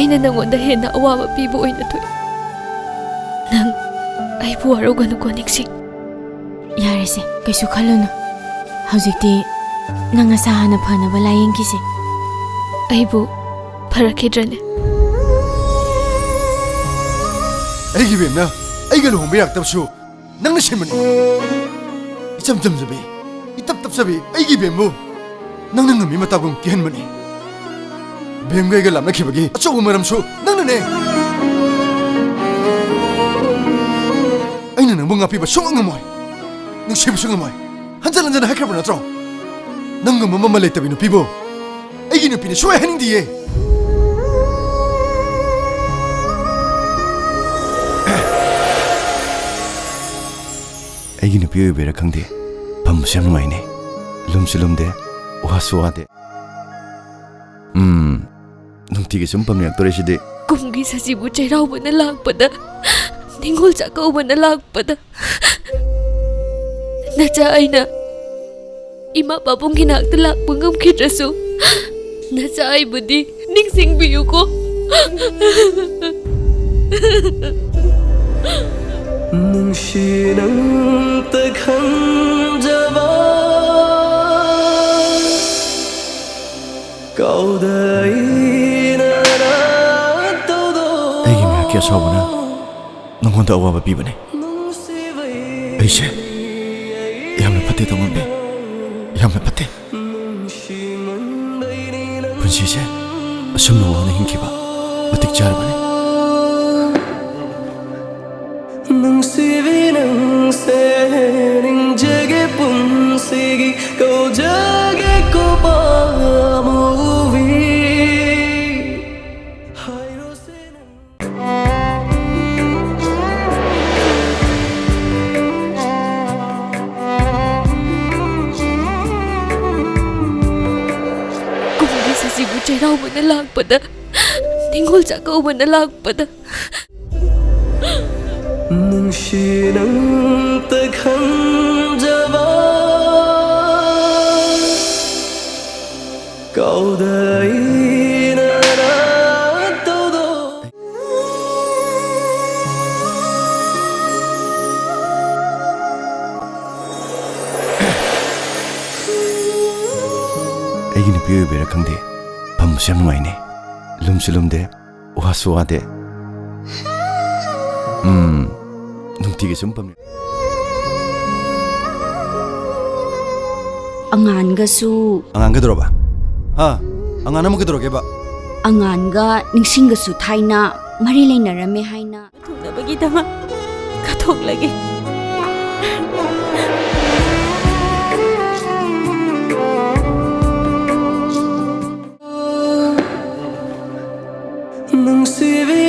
ꯑꯩꯅ ꯅꯪꯉꯣꯟꯗ ꯍꯦꯟꯅ ꯑꯋꯥꯕ ꯄꯤꯕ ꯑꯣꯏꯅ ꯊꯣꯛꯏ꯫ ꯅꯪ ꯑꯩꯕꯨ ꯋꯥꯔꯧꯒꯅꯨꯀꯣ ꯅꯤꯡꯁꯤꯡ꯫ ꯌꯥꯔꯦꯁꯦ, ꯀꯩꯁꯨ ꯈꯜꯂꯨꯅꯨ꯫ ꯍꯧꯖꯤꯛꯇꯤ ꯅꯪ ꯅꯁꯥ ꯍꯥꯟꯅ ꯐꯅꯕ ꯂꯥꯌꯦꯡꯈꯤꯁꯦ꯫ ꯑꯩꯕꯨ ꯐꯔꯛꯈꯤꯗ꯭ꯔꯅꯦ? ꯑꯩꯒꯤ ꯕꯦꯝꯅ ꯑꯩꯒ ꯂꯨꯍꯣꯡꯕ ꯌꯥꯔꯛꯇꯕꯁꯨ ꯅꯪꯅ ꯁꯦꯝꯕꯅꯤ꯫ 이점 점점이 이답답잡이 아이기 뱀무 낭낭 놈이 맞다고 기한머니 뱀가이가 람나키바기 어쩌고 말함수 낭낭네 아이는 낭봉 앞이바 송앙어머이 낭 쉐부 송어머이 한잔한잔 할까보 나죠 낭가 뭐뭐만 레이따비노 비보 아이기 놈피네 쇼야 하는디에 아이기 놈피 오이베라 강디 밤무시 양 마이네 룸슬룸데 와수와데 ꯅꯨꯡꯇꯤꯒꯤ ꯁꯨꯝ ꯄꯥꯝꯂꯛꯇꯣꯔꯤꯁꯤꯗꯤ ꯀꯨꯝꯒꯤ ꯁꯖꯤꯕꯨ ꯆꯩꯔꯥꯎꯕꯅ ꯂꯥꯛꯄꯗ ꯅꯤꯡꯉꯣꯜ ꯆꯥꯛꯀꯧꯕꯅ ꯂꯥꯛꯄꯗ ꯅꯆꯥ ꯑꯩꯅ ꯏꯃꯥ ꯄꯥꯕꯨꯡꯒꯤ ꯅꯥꯛꯇ ꯂꯥꯛꯄ ꯉꯝꯈꯤꯗ꯭ꯔꯁꯨ ꯅꯆꯥ ꯑꯩꯕꯨꯗꯤ ꯅꯤꯡꯁꯤꯡꯕꯤꯌꯨꯀꯣ ꯅꯨꯡꯁꯤ ꯅꯪꯇ ꯈꯟꯖꯕ ꯑꯩꯒꯤ ꯃꯍꯥꯛꯀꯤ ꯑꯁꯥꯎꯕꯅ ꯅꯉꯣꯟꯗ ꯑꯋꯥꯕ ꯄꯤꯕꯅꯤ ꯑꯩꯁꯦ ꯌꯥꯝꯅ ꯐꯠꯇꯦ ꯇꯧꯉꯝꯕꯤ ꯌꯥꯝꯅ ꯐꯠꯇꯦ ꯄꯨꯟꯁꯤꯁꯦ ꯑꯁꯨꯝꯅ ꯋꯥꯅ ꯍꯤꯡꯈꯤꯕ ꯃꯇꯤꯛ ꯆꯥꯔꯕꯅꯤ ꯅꯨꯡꯁꯤꯕꯤ ꯅꯪꯁꯦ ꯅꯤꯡꯖꯒꯦ ꯄꯨꯟꯁꯤꯒꯤ ꯀꯧꯖꯒꯦ ꯀꯣ ꯄꯥꯝꯃꯨꯕꯤ ꯀꯨꯝꯒꯤ ꯁꯖꯤꯕꯨ ꯆꯩꯔꯥꯎꯕꯅ ꯂꯥꯛꯄꯗ ꯅꯤꯡꯉꯣꯜ ꯆꯥꯛꯀꯧꯕꯅ ꯂꯥꯛꯄꯗ ꯅꯨꯡꯁꯤ ꯅꯪꯇ ꯈꯟꯖꯕ ꯀꯧꯗꯩꯅꯔ ꯇꯧꯗꯣ ꯑꯩꯒꯤ ꯅꯨꯄꯤ ꯑꯣꯏꯕꯩꯔꯥ ꯈꯪꯗꯦ ꯐꯝꯕꯁꯨ ꯌꯥꯝ ꯅꯨꯡꯉꯥꯏꯅꯦ ꯂꯨꯝꯁꯨ ꯂꯨꯝꯗꯦ ꯋꯥꯁꯨ ꯋꯥꯗꯦ ꯅꯨꯡꯇꯤꯒꯤ ꯁꯨꯝ ꯄꯝꯃꯦ ꯑꯉꯥꯟꯒꯁꯨ ꯑꯉꯥꯟꯒꯗꯧꯔꯕ ꯑꯉꯥꯟ ꯑꯃ ꯀꯩꯗꯧꯔꯒꯦꯕ ꯑꯉꯥꯟꯒ ꯅꯤꯡꯁꯤꯡꯒꯁꯨ ꯊꯥꯏꯅ ꯃꯔꯤ ꯂꯩꯅꯔꯝꯃꯦ ꯍꯥꯏꯅ ꯊꯨꯡꯅꯕꯒꯤꯗꯃꯛ ꯀꯠꯊꯣꯛꯂꯒꯦ ꯅꯨꯡꯁꯤꯕꯤ